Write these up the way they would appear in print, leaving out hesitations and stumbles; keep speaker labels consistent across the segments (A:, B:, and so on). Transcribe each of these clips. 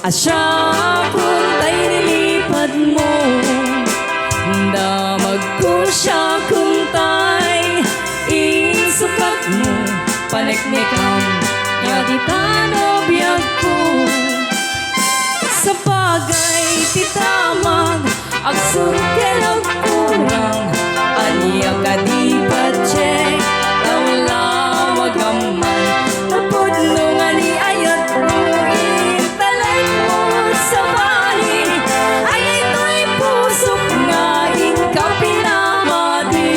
A: Asya kung tayo nilipad mo, damag ko siya kung tayo insukat mo, paniknikam nga di panobiyag ko. Sa bagay titamag, agsurkel ang kurang, aniya ka di pa-check, tawala magaman, napudno nga ni ayat mo, intalay mo sa bali, ay ito'y pusok nga ikapinamadi.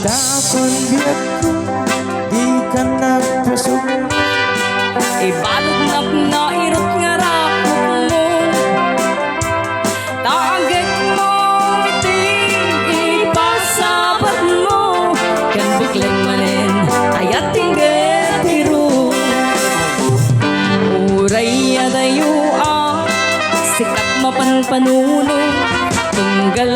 B: Tapon biyak ko, di ka nagpasok.
A: Ibalog na irot nga rapok mo, taagit mo iting ipasabat mo, kan biglang manin ayat tingget hiro. Uray adayo sikat mapanpanuno, tunggal